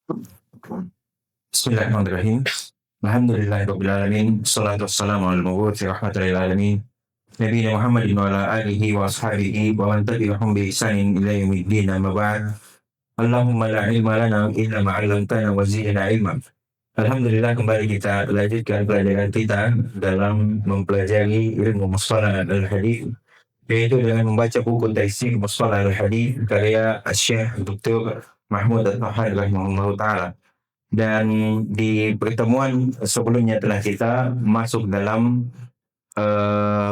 Bismillahirrahmanirrahim. Alhamdulillahirabbil alamin. Wassalatu wassalamu ala al-mabu'uts rahmatan lil alamin. Nabiyina Muhammadin wa ala alihi wa ashabihi wa man tabi'ahum bi ihsanin ila yaumiddin. Amma ba'd. Allahumma la ilma lana illa ma 'allamtana wa zidna ilma. Alhamdulillah, kembali kita lanjutkan pelajaran kita dalam mempelajari ilmu mustalah al-hadits, yaitu dengan membaca buku Taisir Mustalah al-Hadits karya Syekh Dr. Mahmud At-Tahari rahimahullah ta'ala. Dan di pertemuan sebelumnya telah kita masuk dalam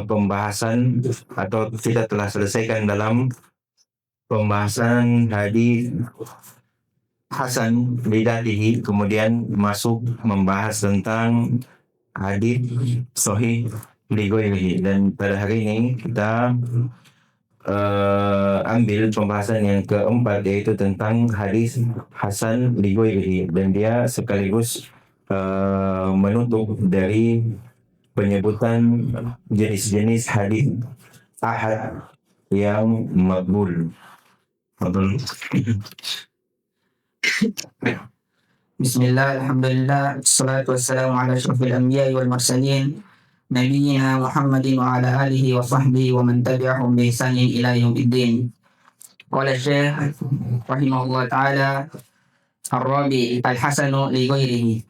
pembahasan, atau kita telah selesaikan dalam pembahasan hadis Hasan lidatihi, kemudian masuk membahas tentang hadis Sahih lighairihi. Dan pada hari ini kita ambil pembahasan yang keempat, yaitu tentang hadis Hasan lighairihi, dan dia sekaligus menutup dari penyebutan jenis-jenis hadis ahad yang maqbul. Bismillah, alhamdulillah, wassalatu wassalamu ala asyrafil anbiya'i wal mursalin nabiyyina Muhammadin wa ala alihi wa sahbihi wa man tabi'ahum bi ihsanin ila yaumiddin. Qala Syekh rahimahullah ta'ala Ar-Rabi al-Hasanu li ghairihi.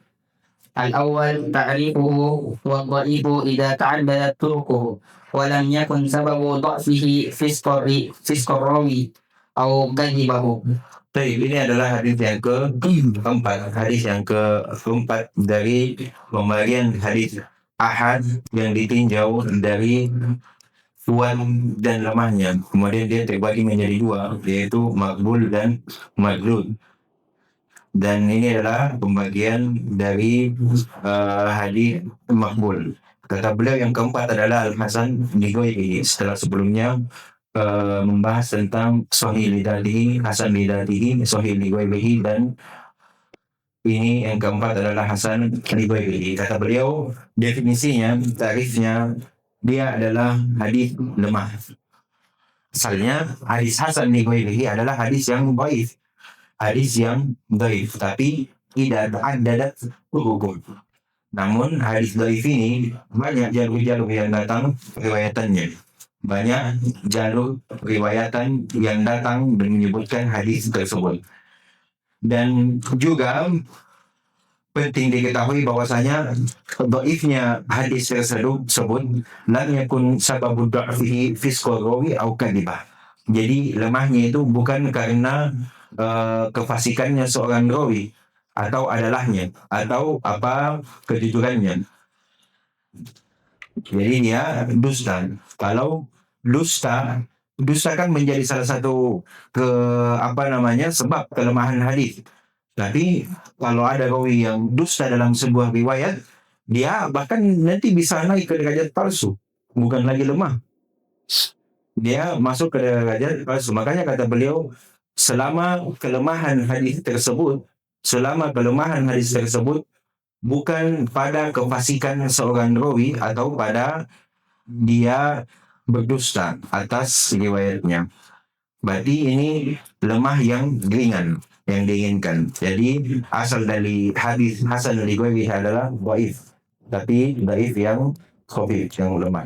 Al-awwal ta'rifuhu wa dhaifu idza ta'addadat turuquhu wa lam yakun sababu dha'fihi fisqar rawi aw kadhibahu. Baik, ini adalah hadis yang keempat. Hadis yang keempat dari pembagian hadis ahad yang ditinjau dari kuat dan lemahnya. Kemudian dia terbagi menjadi dua, yaitu makbul dan madlul. Dan ini adalah pembagian dari hadis makbul. Kata beliau yang keempat adalah Al-Hasan lighairihi, setelah sebelumnya membahas tentang Sahih lidatihi, Hasan lidatihi, Sahih lighairihi, dan ini yang keempat adalah Hasan lighairihi. Kata beliau, definisinya, tarifnya, dia adalah hadis lemah. Asalnya hadis Hasan lighairihi adalah hadis yang dhaif, tapi tidak ada hukum. Namun hadis dhaif ini banyak jalur-jalur yang datang riwayatannya. Banyak jalur riwayatan yang datang dan menyebutkan hadis tersebut. Dan juga penting diketahui bahwasanya dhaifnya hadis tersebut lam yakun sababu dha'fihi fisqar rawi au kadhibah. Jadi lemahnya itu bukan karena kefasikannya seorang rawi atau adalahnya atau apa kejujurannya. Jadi dia dusta. Kalau dusta kan menjadi salah satu sebab kelemahan hadis. Tapi kalau ada rawi yang dusta dalam sebuah riwayat, dia bahkan nanti bisa naik ke derajat palsu, bukan lagi lemah. Dia masuk ke derajat palsu. Makanya kata beliau, selama kelemahan hadis tersebut bukan pada kefasikan seorang rawi atau pada dia berdusta atas riwayatnya, berarti ini lemah yang ringan yang diinginkan. Jadi asal dari hadis Hasan lighairihi adalah dhaif, tapi dhaif yang khafif, yang lemah,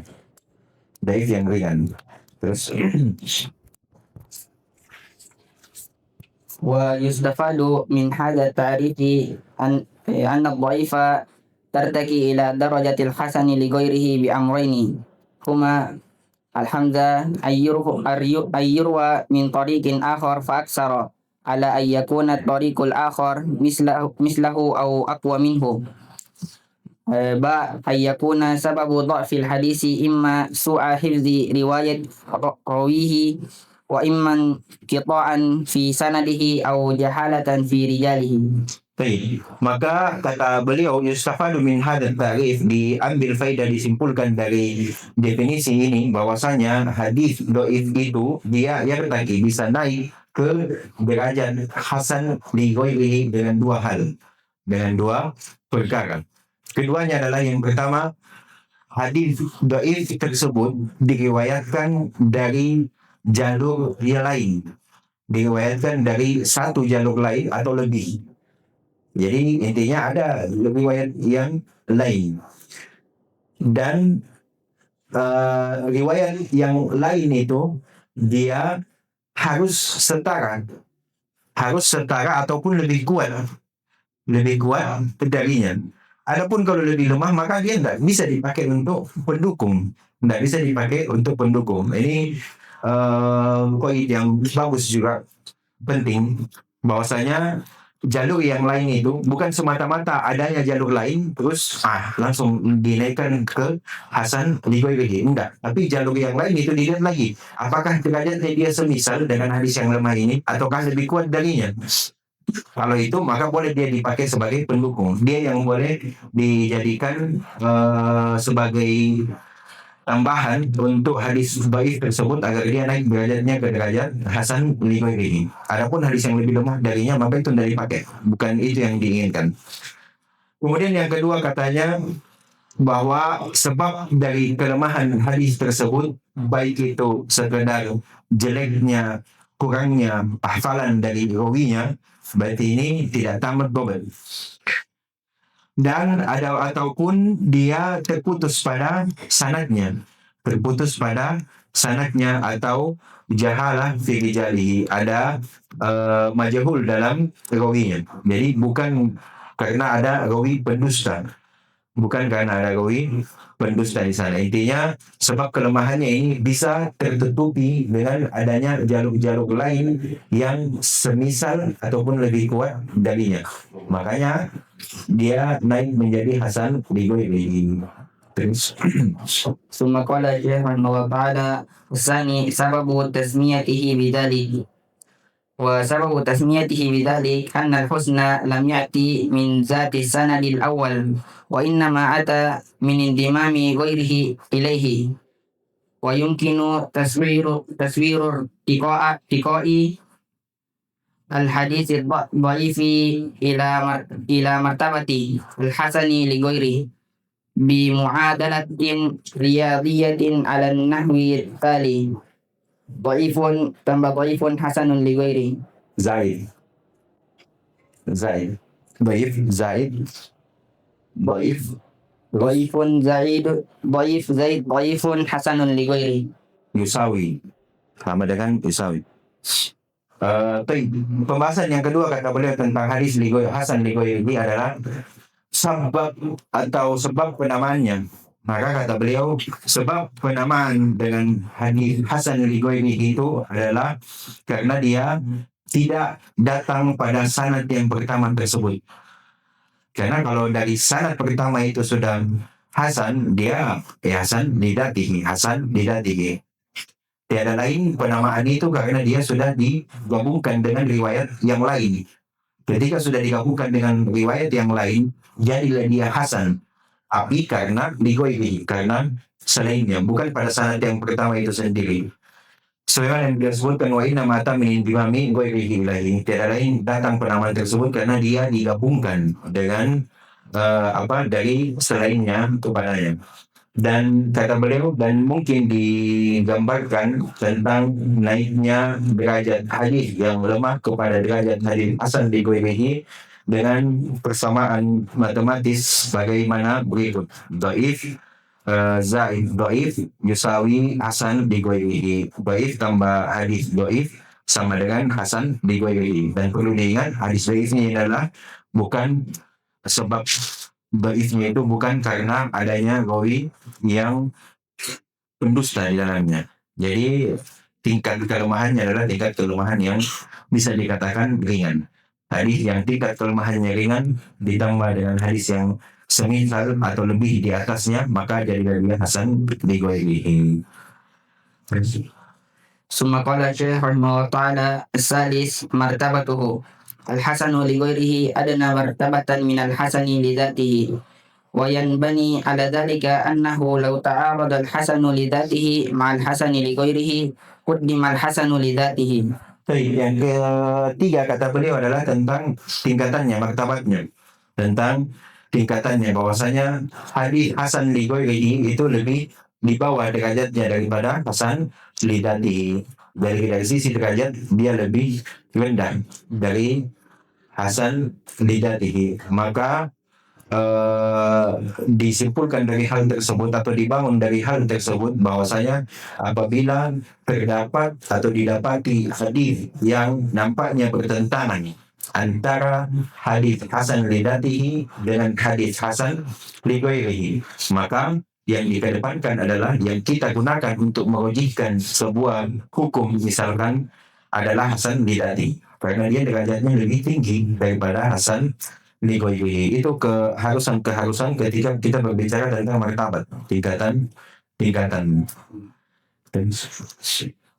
dhaif yang ringan. Terus Wa yustafadu min hadha ta'rifi anna dhaifa tartaki ila darajatil hasani li ghairihi bi amrayni huma al-hamza ayyurwa min tariqin akhar fa aksara ala ay yakuna tariqul akhar mislahu aw aqwa minhu. Ba ay yakuna sababu dha'fil hadisi imma su'a hifzi riwayat rawihi wa imman qita'an fi sanadihi aw jahalatan fi rijalihi. Baik, maka kata beliau, yustafadu min hadha ta'rif, diambil faedah, disimpulkan dari definisi ini bahwasanya hadis dhaif itu dia yartaqi, bisa naik ke derajat hasan li ghairihi dengan dua perkara. Keduanya adalah, yang pertama, hadis dhaif tersebut diriwayatkan dari jalur yang lain, diriwayatkan dari satu jalur lain atau lebih. Jadi intinya ada riwayat yang lain. Dan riwayat yang lain itu dia harus setara, ataupun lebih kuat darinya. Adapun kalau lebih lemah maka dia tidak bisa dipakai untuk pendukung, Ini poin yang bagus juga, penting, bahwasanya jalur yang lain itu bukan semata-mata adanya jalur lain terus langsung dinaikkan ke Hasan Ligoi, enggak, tapi jalur yang lain itu dilihat lagi apakah derajatnya dia semisal dengan hadis yang lemah ini ataukah lebih kuat darinya. Kalau itu maka boleh dia dipakai sebagai pendukung. Dia yang boleh dijadikan sebagai tambahan untuk hadis dhaif tersebut agar dia naik derajatnya ke derajat Hasan li ghairihi. Adapun hadis yang lebih lemah darinya maka itu tidak dipakai. Bukan itu yang diinginkan. Kemudian yang kedua katanya bahwa sebab dari kelemahan hadis tersebut baik itu sekedar jeleknya, kurangnya hafalan dari rawinya, berarti ini tidak tamat dobel. Dan ataupun dia terputus pada sanadnya atau jahalah fi rijalihi, ada majhul dalam rawinya. Jadi bukan karena ada rawi pendusta di sana. Intinya sebab kelemahannya ini bisa tertutupi dengan adanya jalur-jalur lain yang semisal ataupun lebih kuat darinya. Makanya dia naik menjadi Hasan Ligoi. Terus ثم قال الشيخ رحمه الله تعالى الثاني سبب تسميته بذلك وسبب تسميته بذلك أن الحسن لم يأتي من ذات السند الأول وإنما أتى من انضمام غيره إليه ويمكن تصوير ارتقاء الحديث الضعيف إلى مرتبة الحسن لغيره بمعادلة رياضية على النحو التالي ضعيف tambah ضعيف حسن لغيره Zaid Dhaif Zaid Dhaif ضعيف زايد ضعيف حسن لغيره Yusawi sama dengan Yusawi. Pembahasan yang kedua kata beliau tentang hadis Hasan Ligoi ini adalah sebab penamaannya. Maka kata beliau sebab penamaan dengan hadis Hasan Ligoi itu adalah karena dia tidak datang pada sanad yang pertama tersebut. Karena kalau dari sanad pertama itu sudah Hasan, dia Hasan lidatihi. Tiada lain penamaan itu karena dia sudah digabungkan dengan riwayat yang lain. Ketika sudah digabungkan dengan riwayat yang lain, jadilah dia Hasan. Tapi karena Ligoi, karena selainnya, bukan pada sanad yang pertama itu sendiri. Sebagaimana yang disebutkan wa inna mata min bimami ghairihi ilahi. Tiada lain datang penamaan tersebut karena dia digabungkan dengan dari selainnya kepadanya. Dan kata beliau, dan mungkin digambarkan tentang naiknya derajat hadis yang lemah kepada derajat hadis Hasan di ghairihi dengan persamaan matematis bagaimana berikut. Dhaif Zaid Dhaif Yusawi Hasan di ghairihi. Dhaif tambah hadis dhaif sama dengan Hasan di ghairihi. Dan perlu diingat hadis dhaif ini adalah bukan sebab dhaifnya itu bukan karena adanya rawi yang pendusta di dalamnya. Jadi tingkat kelemahannya adalah tingkat kelemahan yang bisa dikatakan ringan. Hadis yang tingkat kelemahannya ringan ditambah dengan hadis yang semisal atau lebih di atasnya, maka jadilah dia Hasan li ghairihi. ثم قال الشيخ رحمه الله تعالى الثالث مرتبته الحسن لغيره أدنى مرتبة من الحسن لذاته وينبني على ذلك أنه لو تعارض الحسن لذاته مع الحسن لغيره قدم الحسن لذاته. Yang ketiga kata beliau adalah tentang tingkatannya, martabatnya. Tentang tingkatannya, bahwasanya hadis Hasan li ghairihi itu lebih di bawah derajatnya daripada Hasan li dzatihi. Dari sisi derajat dia lebih rendah dari hasan lidatihi. Maka disimpulkan dari hal tersebut atau dibangun dari hal tersebut bahwasanya apabila terdapat atau didapati hadis yang nampaknya bertentangan antara hadis hasan lidatihi dengan hadis hasan lighairihi, maka yang dikedepankan adalah yang kita gunakan untuk merujihkan sebuah hukum misalkan adalah hasan lidati karena dia derajatnya lebih tinggi daripada hasan lighairihi. Itu keharusan ketika kita berbicara tentang martabat tingkatan.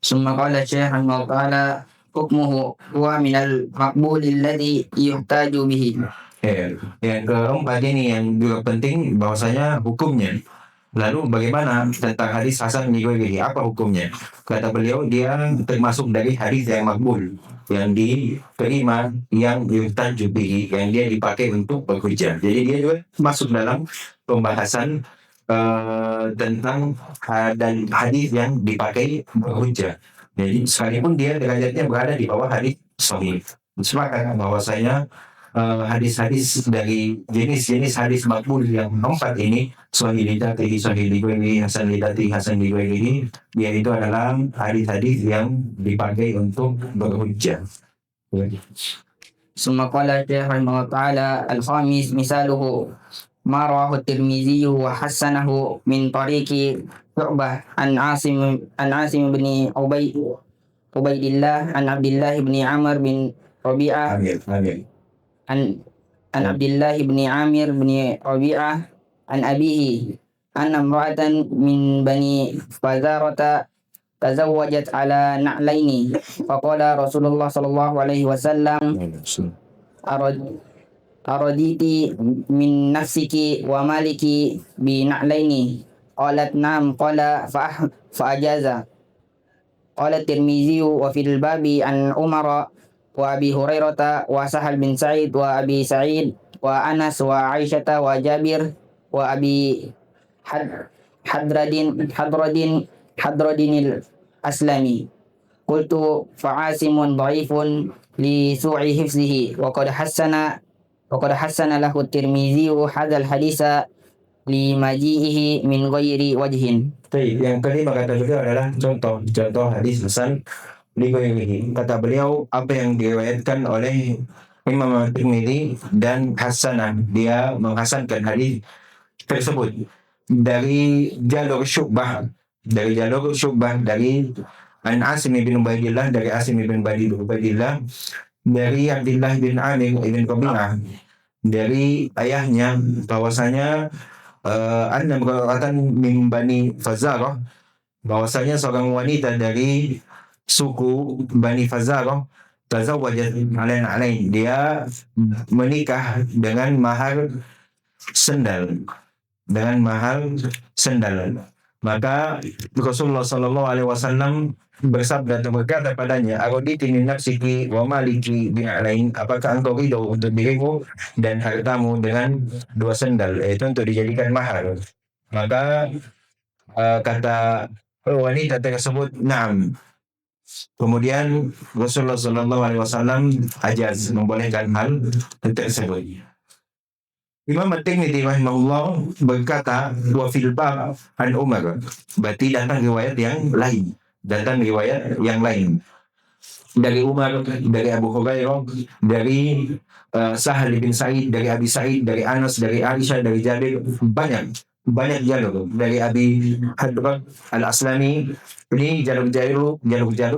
ثم قال الشيخ رحمه الله تعالى حكمه هو من المقبول الذي يحتاج به. Yang keempat ini yang juga penting bahwasanya hukumnya. Lalu bagaimana tentang hadis hasan lighairihi? Apa hukumnya? Kata beliau, dia termasuk dari hadis yang makbul, yang diterima, yang yuhtaju bihi, yang dia dipakai untuk berhujjah. Jadi dia juga masuk dalam pembahasan tentang dan hadis yang dipakai berhujjah. Jadi sekalipun dia derajatnya berada di bawah hadis sahih. Sepakat bahwasanya hadis-hadis dari jenis-jenis hadis makbul yang empat ini, sahih lidati, sahih lighairihi, hasan lidati, hasan lighairihi, dia itu adalah hadis-hadis yang dipakai untuk berhujjah. ثم قال الشيخ رحمه الله تعالى الخامس مثاله ما رواه الترمذي وحسنه من طريق شعبة عن عاصم بن عبيد الله عن عبد الله بن عمر بن ربيعة عن عبد الله بن عامر بن ربيعة عن أبيه أن امرأة من بني فزارة تزوجت على نعلين فقال رسول الله صلى الله عليه وسلم أرديت من نفسك ومالك بنعلين قالت نعم قال فأجاز. قال الترمذي وفي الباب عن عمر وأبي هريرة وسهل بن سعيد وأبي سعيد وأنس وعائشة وجابر وأبي حضرد الأسلمي. قلت فعاصم ضعيف لسوء حفظه وقد حسن له الترمذي هذا الحديث لمجيئه من غير وجه. Yang kelima kata beliau adalah contoh hadis hasan lighairihi. Kata beliau apa yang diriwayatkan oleh Imam Tirmidzi dan hasanah, dia menghasankan hadis tersebut dari jalur Syu'bah dari an Asim bin Ubaidillah, dari Asim bin Ubaidillah, dari Abdullah bin Amir bin Rabi'ah, dari ayahnya bahwasanya anna imra'atan min Bani Fazarah, bahwasanya seorang wanita dari suku Bani Fazarah tazawwajat alain, dia menikah dengan mahar sendal. Maka Rasulullah sallallahu alaihi wasallam bersabda atau berkata padanya, "Araditi min nafsiki wa maliki bi'alain." Apakah engkau ridho untuk dirimu dan hartamu dengan dua sendal, itu untuk dijadikan mahar? Maka kata wanita tersebut, "Na'am." Kemudian Rasulullah sallallahu alaihi wasallam ajaz, membolehkan hal tersebut. Imam At-Tirmidzi rahimahullah berkata, wa fil bab an Umar, berarti datang riwayat yang lain dari Umar, dari Abu Hurairah, dari Sahal bin Sa'id, dari Abi Sa'id, dari Anas, dari Aisyah, dari Jabir, banyak jalur dari Abi Hadrad Al-Aslami. Ini jalur-jalur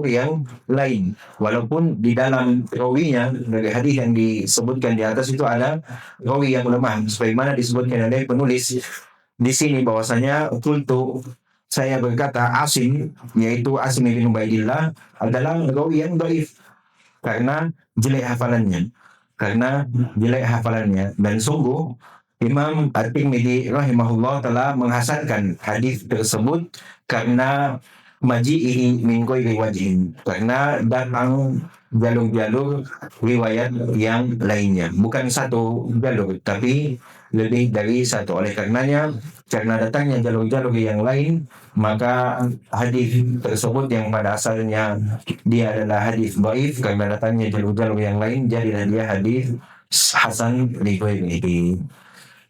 yang lain, walaupun di dalam rawinya dari hadis yang disebutkan di atas itu ada rawi yang lemah, sebagaimana disebutkan oleh penulis di sini bahwasanya saya berkata Asim, yaitu Asim bin Ubaidillah, adalah rawi yang dhaif karena jelek hafalannya, dan sungguh Imam At-Tirmidzi rahimahullah telah menghasankan hadis tersebut karena maji'ihi min ghairi wajhin, karena datang jalur-jalur riwayat yang lainnya, bukan satu jalur tapi lebih dari satu. Oleh karenanya, karena datangnya jalur-jalur yang lain, maka hadis tersebut yang pada asalnya dia adalah hadis dhaif, karena datangnya jalur-jalur yang lain jadilah dia hadis hasan li ghairihi.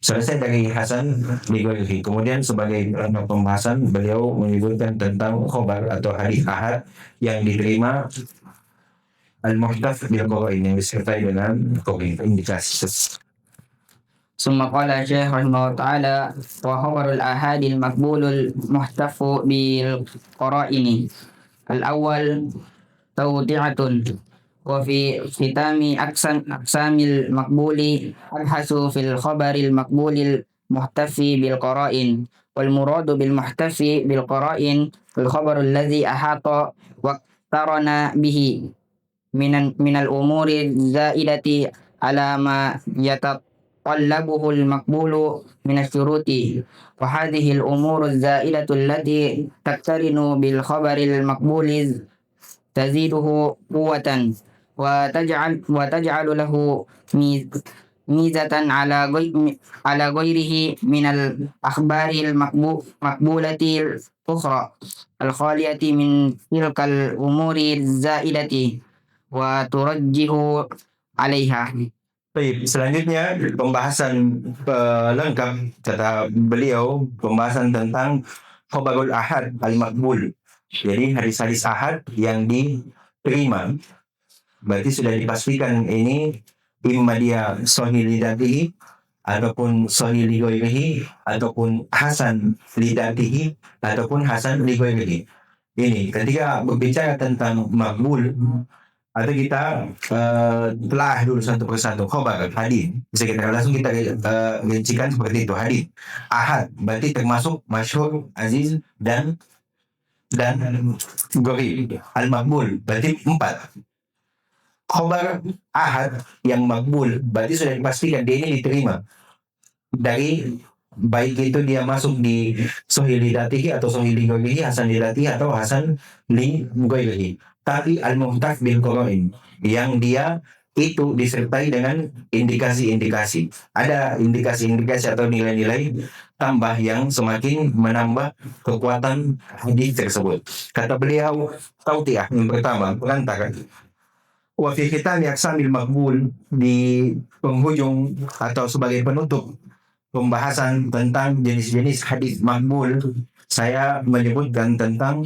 Selesai dari Hasan Ligorihi. Kemudian sebagai pembahasan beliau menyebutkan tentang khobar atau hadis ahad yang diterima al-muhtaf bil qara'in, yang disertai dengan indikasi. ثم قال الشيخ رحمه الله تعالى: وخبر الآحاد المقبول المحتف بالقرائن الأول توضيعة، وفي ختام أقسام المقبول أبحث في الخبر المقبول المحتف بالقرائن. والمراد بالمحتف بالقرائن الخبر الذي أحاط واقترن به من الأمور الزائدة على ما يتطلبه المقبول من الشروط. وهذه الأمور الزائدة التي تقترن بالخبر المقبول تزيده قوة وتجعل له ميزة على غيره من الأخبار المقبولة الأخرى الخالية من تلك الأمور الزائدة وترجح عليها. Baik, selanjutnya pembahasan lengkap kata beliau, pembahasan tentang khobarul ahad al-maqbul. Jadi hadis-hadis ahad yang diterima, berarti sudah dipastikan ini imma dia sahih lidatihi ataupun sahih li ghairihi ataupun hasan lidatihi ataupun hasan li ghairihi. Ini ketika berbicara tentang maqbul, atau kita telah dulu satu persatu khobar hadis, bisa kita langsung kita rincikan seperti itu. Hadis ahad berarti termasuk masyhur, aziz dan gharib. Al-maqbul berarti 4. Khobar ahad yang maqbul berarti sudah dipastikan dia ini diterima dari, baik itu dia masuk di sahih lidatihi atau sahih li ghairihi, hasan lidatihi atau hasan li ghairihi. Tapi al-muhtaf bil qara'in yang dia itu disertai dengan indikasi-indikasi. Ada indikasi-indikasi atau nilai-nilai tambah yang semakin menambah kekuatan hadis tersebut. Kata beliau, tautiyah yang pertama, pengantar. Wa fi khitam aqsamil maqbul, di penghujung atau sebagai penutup pembahasan tentang jenis-jenis hadis maqbul, saya menyebutkan tentang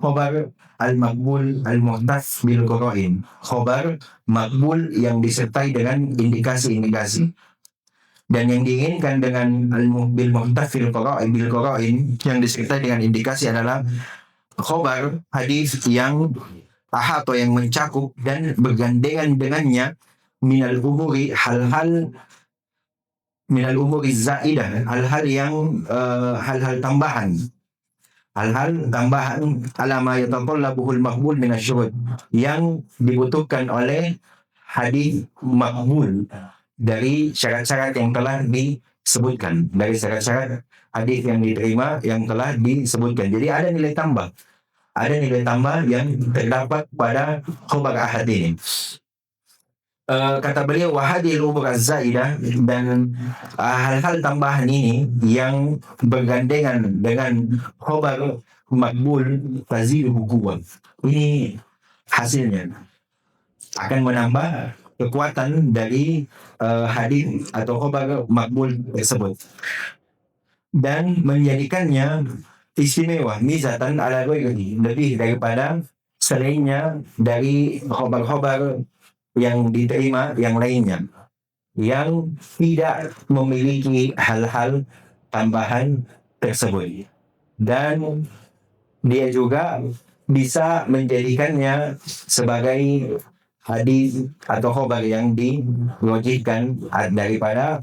khobar al-maqbul al-muhtaf bil qara'in, khobar maqbul yang disertai dengan indikasi-indikasi. Dan yang diinginkan dengan al-bil muhtaf bil qara'in yang disertai dengan indikasi adalah khobar hadis yang atau yang mencakup dan bergandengan dengannya minal umuri, minal umuri zaidah, hal-hal yang hal-hal tambahan alama yatatallabuhul maqbul min asyurut, yang dibutuhkan oleh hadis maqbul dari syarat-syarat yang telah disebutkan, dari syarat-syarat hadis yang diterima yang telah disebutkan. Jadi ada nilai tambah yang terdapat pada khobar ahad ini. Kata beliau, wahadil umur az-zaidah, dan hal-hal tambahan ini yang bergandengan dengan khobar makbul taziduhu quwwah, ini hasilnya akan menambah kekuatan dari hadis atau khobar makbul tersebut dan menjadikannya istimewa, mizatan ala ghairihi, lebih daripada selainnya dari khobar-khobar yang diterima yang lainnya yang tidak memiliki hal-hal tambahan tersebut. Dan dia juga bisa menjadikannya sebagai hadis atau khobar yang dirojihkan daripada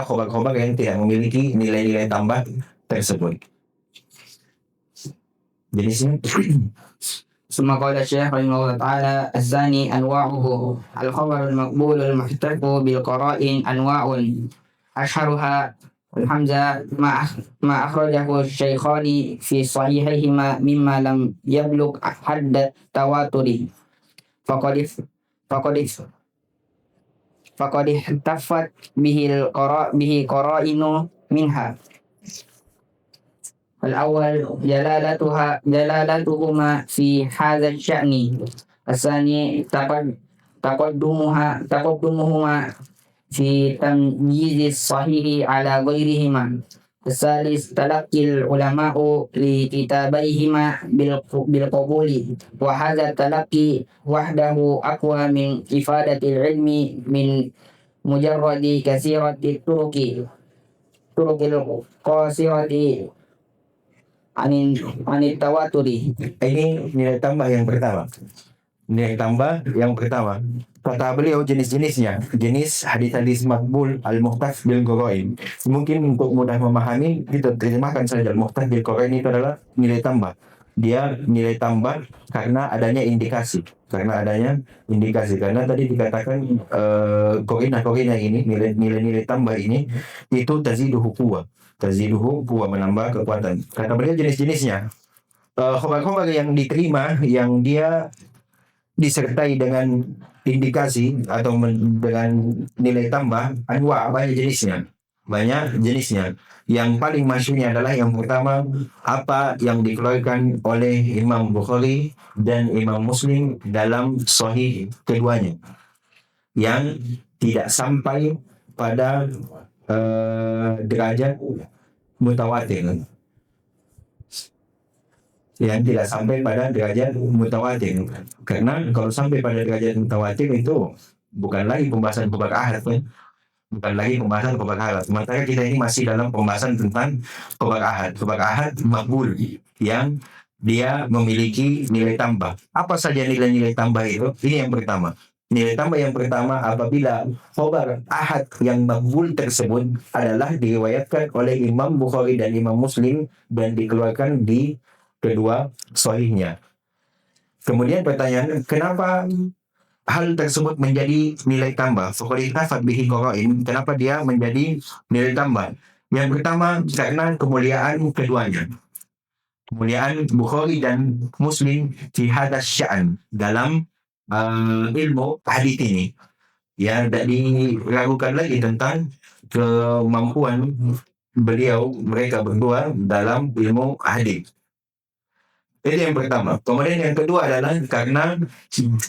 khobar-khobar yang tidak memiliki nilai-nilai tambah tersebut. Jenisnya ثم قال الشيخ رحمه الله تعالى: الثاني أنواعه الخبر المقبول المحتف بالقرائن أنواع، أشهرها الحمزة ما أخرجه الشيخان في صحيحيهما مما لم يبلغ حد التواتر فقد فقد فقد احتفت به قرائن منها. الأول جلالتهما في هذا الشأن. الثاني تقدمهما في تمييز الصحيح على غيرهما. الثالث تلقي العلماء لكتابيهما بالقبول، وهذا التلقي وحده أقوى من إفادة العلم من مجرد كثيرة الطرق القاصرة عن التواتر. Ini nilai tambah yang pertama. Nilai tambah yang pertama. Kata beliau jenis-jenisnya. Jenis hadis-hadis makbul al-muhtaf bil qarain. Mungkin untuk mudah memahami, kita terjemahkan saja al-muhtaf bil qarain itu adalah nilai tambah. Dia nilai tambah karena adanya indikasi. Karena tadi dikatakan korina ini, nilai-nilai tambah ini itu taziduhu quwwah, menambah kekuatan. Kata beliau jenis-jenisnya. Khobar-khobar yang diterima yang dia disertai dengan indikasi atau dengan nilai tambah banyak jenisnya. Yang paling masyhurnya adalah yang pertama, apa yang dikeluarkan oleh Imam Bukhari dan Imam Muslim dalam sahih keduanya, yang tidak sampai pada derajat mutawatir, karena kalau sampai pada derajat mutawatir itu bukan lagi pembahasan khobar ahad, sementara kita ini masih dalam pembahasan tentang khobar ahad makbul yang dia memiliki nilai tambah. Apa saja nilai-nilai tambah itu? Ini yang pertama. Nilai tambah yang pertama, apabila khobar ahad yang makbul tersebut adalah diriwayatkan oleh Imam Bukhari dan Imam Muslim dan dikeluarkan di kedua sahihnya. Kemudian pertanyaan, kenapa hal tersebut menjadi nilai tambah? Kenapa dia menjadi nilai tambah? Yang pertama, karena kemuliaan keduanya. Kemuliaan Bukhari dan Muslim fi hadas sya'an, dalam ilmu hadis ini. Ya, tidak diragukan lagi tentang kemampuan mereka berdua dalam ilmu hadis. Itu yang pertama. Kemudian yang kedua adalah karena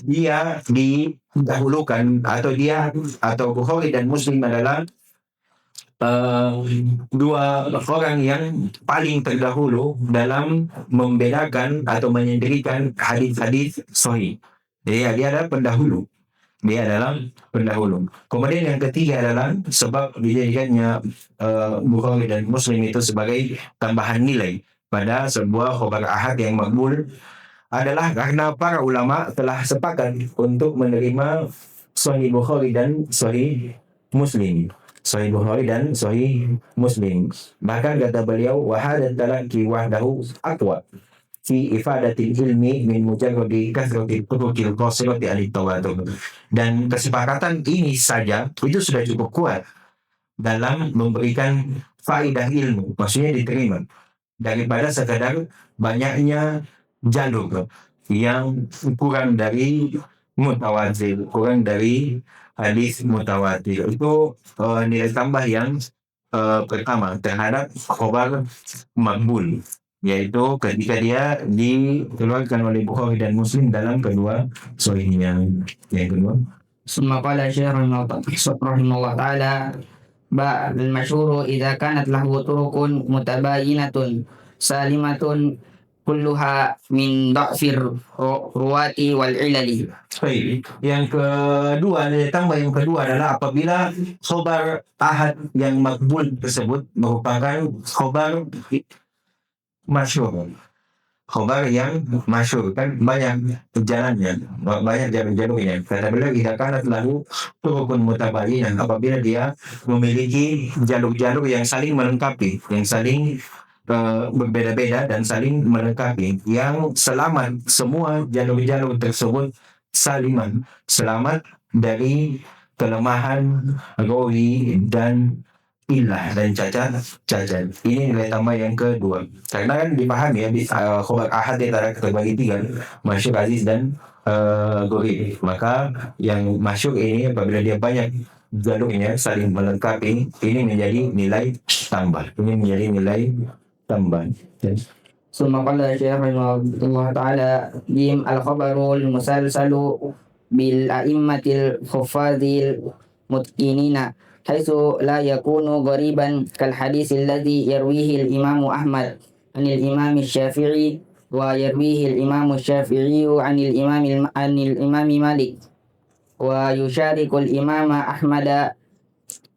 dia didahulukan atau Bukhari dan Muslim adalah dua orang yang paling terdahulu dalam membedakan atau menyendirikan hadis-hadis sahih. Dia adalah pendahulu. Kemudian yang ketiga adalah sebab dijadikannya Bukhari dan Muslim itu sebagai tambahan nilai pada sebuah khobar ahad yang makbul adalah karena para ulama telah sepakat untuk menerima Sahih Bukhari dan Sahih Muslim. Bahkan kata beliau, wahada talaqi wahdahu aqwa fi ifadatil ilmi min mujarradi kasratil turuqil qasirati anit tawatur. Dan kesepakatan ini saja itu sudah cukup kuat dalam memberikan faedah ilmu, maksudnya diterima, daripada sekadar banyaknya jalur yang kurang dari hadis mutawatir. Itu nilai tambah yang pertama terhadap khobar makbul, yaitu ketika dia dikeluarkan oleh Bukhari dan Muslim dalam kedua sahihnya. Yang kedua, ثم قال الشيخ رحمه الله تعالى المشهور إذا كانت له طرق متباينة سالمة كلها من ضعف الرواة والعلل. Yang kedua, nilai tambah yang kedua adalah apabila khobar ahad yang makbul tersebut merupakan khobar masyhur. Khobar yang masyhur kan banyak jalannya, banyak jalur-jalurnya. Kata beliau, jika kanat lalu turukun mutabayinan, apabila dia memiliki jalur-jalur yang saling melengkapi, yang saling berbeda-beda dan saling melengkapi, yang selamat, semua jalur-jalur tersebut selamat dari kelemahan rawi dan illah dan cacat. Ini nilai tambah yang kedua. Karena kan dipahami ya, khobar ahad dia terbagi tiga, masyhur, aziz, dan gharib. Maka yang masyhur ini apabila dia banyak jalurnya saling melengkapi, ini menjadi nilai tambah. Ini menjadi nilai tambah. ثم قال الشيخ رحمه الله تعالى جيم الخبر المسلسل بالأئمة الحفاظ المتقنين حيث لا يكون غريبا كالحديث الذي يرويه الإمام أحمد عن الإمام الشافعي ويرويه الإمام الشافعي عن الإمام مالك ويشارك الإمام أحمد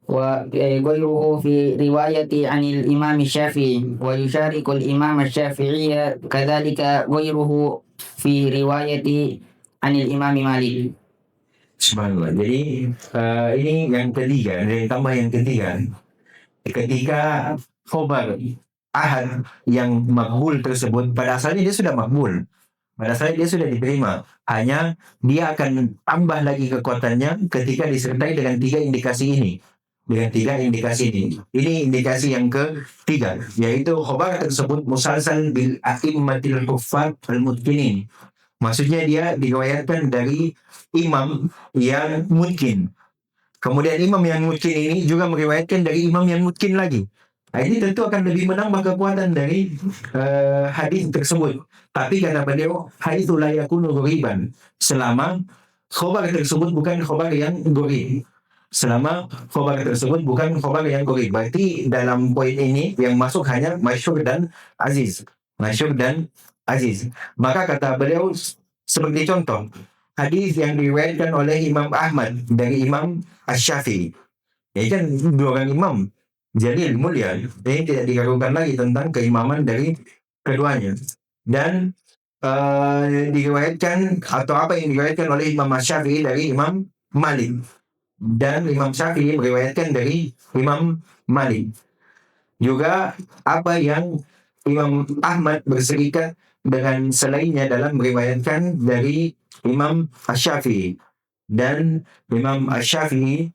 وغيره في رواية عن الإمام الشافعي ويشارك الإمام الشافعي كذلك غيره في رواية عن الإمام مالك. Subhanallah. Jadi ini yang ketiga, nilai tambah yang ketiga. Ketika khobar ahad yang makbul tersebut, pada asalnya dia sudah makbul, pada asalnya dia sudah diterima, hanya dia akan tambah lagi kekuatannya ketika disertai dengan tiga indikasi ini. Ini indikasi yang ketiga, yaitu khobar tersebut musalsal bil a'immatil huffaz al-mutqinin. Maksudnya dia diriwayatkan dari imam yang mungkin. Kemudian imam yang mungkin ini juga meriwayatkan dari imam yang mungkin lagi. Nah, ini tentu akan lebih menambah kekuatan dari hadis tersebut. Tapi kata beliau, haitsu la yakunu ghoriban, selama khobar tersebut bukan khobar yang gharib. Berarti dalam poin ini yang masuk hanya masyhur dan aziz. Maka kata beliau, seperti contoh hadis yang diriwayatkan oleh Imam Ahmad dari Imam Asy-Syafi'i. Ya kan dua orang imam jalil mulia. Ini tidak diragukan lagi tentang keimaman dari keduanya. Dan diriwayatkan atau apa yang diriwayatkan oleh Imam Asy-Syafi'i dari Imam Malik. Dan Imam Syafi'i meriwayatkan dari Imam Malik. Juga apa yang Imam Ahmad berserikat dengan selainnya dalam meriwayatkan dari Imam Asy-Syafi'i, dan Imam Asy-Syafi'i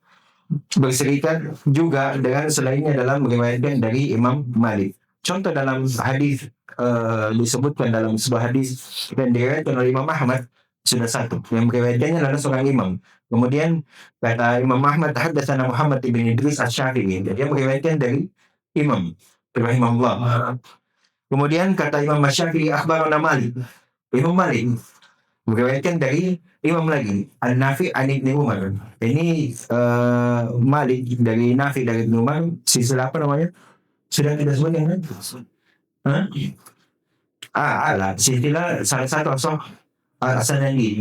berserikat juga dengan selainnya dalam meriwayatkan dari Imam Malik. Contoh dalam hadis disebutkan dalam sebuah hadis dan diriwayatkan oleh Imam Ahmad sudah satu, yang meriwayatkannya adalah seorang imam. Kemudian kata Imam Ahmad, haddatsana Muhammad ibn Idris Asy-Syafi'i, dia meriwayatkan dari imam rahimahullah. Kemudian kata Imam Asy-Syafi'i, akhbarana Malik, Imam Malik meriwayatkan dari imam lagi, An-Nafi' an Ibnu Umar. Ini Malik dari Nafi dari Ibnu Umar, silsilah apa namanya? Sudah kita sebutkan kan? Silsilah salah satu asal Hasanani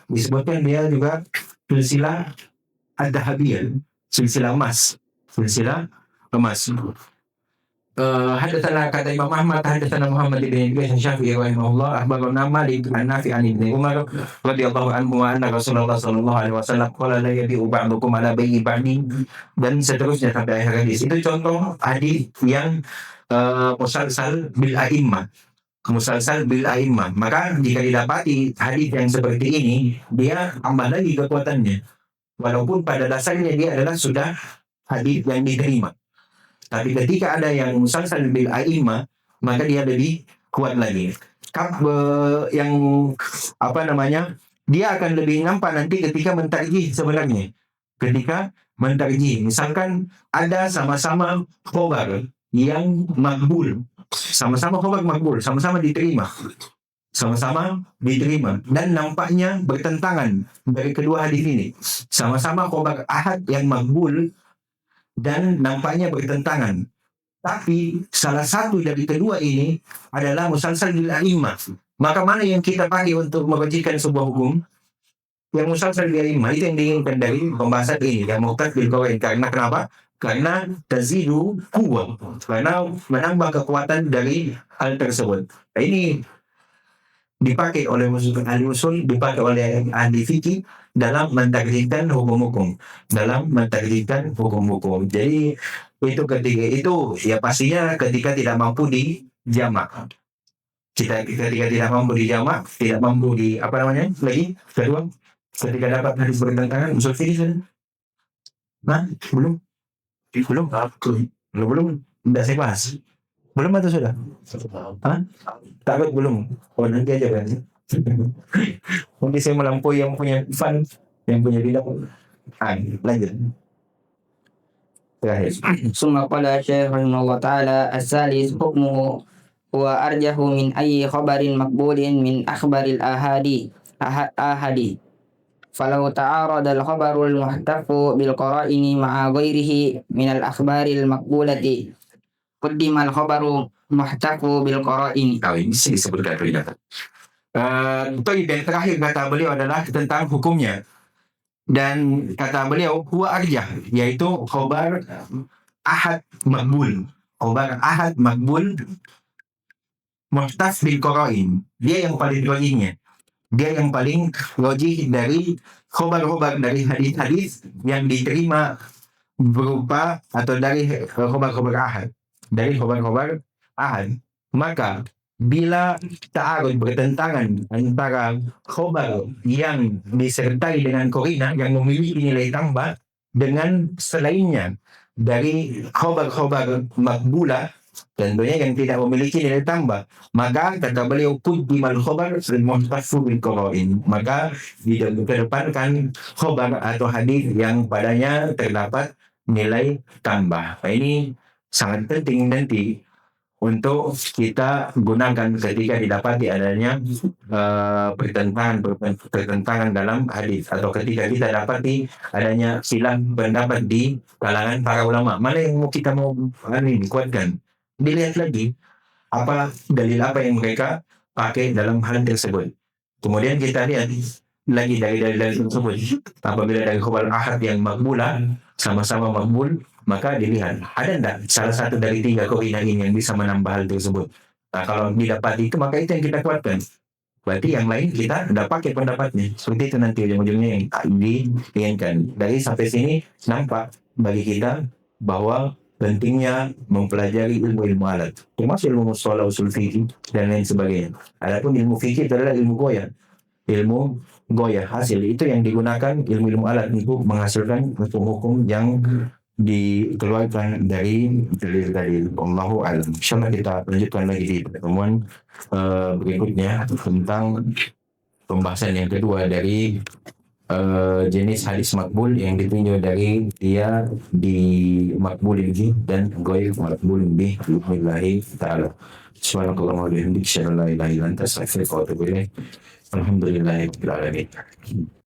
disebutkan dia juga silsilah ad-dahabiyah, silsilah emas. Hadatsana kata Imam Ahmad, hadatsana Muhammad bin Idris Asy-Syafi'i rahimahullah, akhbarana Malik an Nafi' an Ibnu Umar radhiyallahu anhu anna Rasulullah sallallahu alaihi wasallam qala la yabi'u ba'dukum ala bai'i ba'di, dan seterusnya sampai akhir hadis. Itu contoh hadis yang musalsal bil a'immah. Maka jika didapati hadis yang seperti ini, dia tambah lagi kekuatannya. Walaupun pada dasarnya dia adalah sudah hadis yang diterima. Tapi ketika ada yang musalsal bil a'immah, maka dia lebih kuat lagi. Yang dia akan lebih nampak nanti ketika mentarjih sebenarnya. Misalkan ada sama-sama khobar yang makbul, sama-sama diterima, dan nampaknya bertentangan dari kedua hadis ini. Sama-sama khobar ahad yang makbul dan nampaknya bertentangan. Tapi salah satu dari kedua ini adalah musalsal bil a'immah. Maka mana yang kita pakai untuk merujukkan sebuah hukum? Yang musalsal bil a'immah itu yang diinginkan dari pembahasan ini, yang muqtad bil qawaid. Karena kenapa? Karena tazidu quwwah, karena menambah kekuatan dari hal tersebut. Nah, ini dipakai oleh ahli usul, dipakai oleh ahli fikih dalam mentakdirkan hukum-hukum. Jadi itu ketika itu ya pastinya ketika tidak mampu dijamak. Ketika tidak mampu dijamak, tidak mampu kedua, ketika dapat hadis bertentangan, usul fikih belum. Belum? Belum, belum. Tidak saya bahas. Belum atau sudah? Hah? Takut belum? Oh, nanti aja kan. Mungkin saya melampaui yang punya fun, yang punya bidang. Lanjut. Terakhir. ثم قال الشيخ رحمه الله تعالى الثالث حكمه هو أرجح من أي خبر مقبول من أخبار الآحاد فلو تعارض الخبر المحتف بالقرائن مع غيره من الأخبار المقبولة قدم الخبر محتف بالقرائن. Ini sih disebutkan ternyata. Dan terakhir kata beliau adalah tentang hukumnya. Dan kata beliau huwa arjah, yaitu khobar ahad makbul. Khobar ahad makbul muhtas bil qarain. Dia yang paling rojihnya. Dia yang paling rojih dari khobar-khobar, dari hadis-hadis yang diterima berupa atau dari khobar-khobar ahad. Dari khobar-khobar ahad. Maka bila ta'arud bertentangan antara khobar yang disertai dengan korina yang memiliki nilai tambah dengan selainnya dari khobar-khobar makbulah tentunya yang tidak memiliki nilai tambah, maka kata beliau quddimal khobar al-muhtafu bil qarain, maka dikedepankan khobar atau hadis yang padanya terdapat nilai tambah. Ini sangat penting nanti untuk kita gunakan ketika didapati adanya pertentangan dalam hadis, atau ketika kita dapati adanya khilaf pendapat di kalangan para ulama. Mana yang kita mau kuatkan? Dilihat lagi apa dalil apa yang mereka pakai dalam hal tersebut. Kemudian kita lihat lagi dari dalil tersebut. Apabila dari khobar ahad yang makbulah, sama-sama makbul, maka dilihat ada tidak salah satu dari 3 korina ini yang bisa menambah hal tersebut. Nah, kalau didapati itu, maka itu yang kita kuatkan. Berarti yang lain kita tidak pakai pendapatnya. Seperti itu nanti ujung-ujungnya yang diinginkan. Dari sampai sini nampak bagi kita bahwa pentingnya mempelajari ilmu alat, termasuk ilmu mustalah, usul fikih dan lain sebagainya. Adapun ilmu fikih itu adalah ilmu goyah hasil itu yang digunakan ilmu alat untuk menghasilkan hukum-hukum yang dikeluarkan dari dalil. Allahu a'lam. Insyaallah kita lanjutkan lagi di pertemuan berikutnya tentang pembahasan yang kedua dari jenis hadis makbul yang ditinjau dari dia di makbul ini dan goyah makbul ini billahi ta'ala. Subhanallah wa bihamdihi, asyhadu an la ilaha illa anta, astaghfiruka wa atubu ilaik. Alhamdulillahirabbil alamin.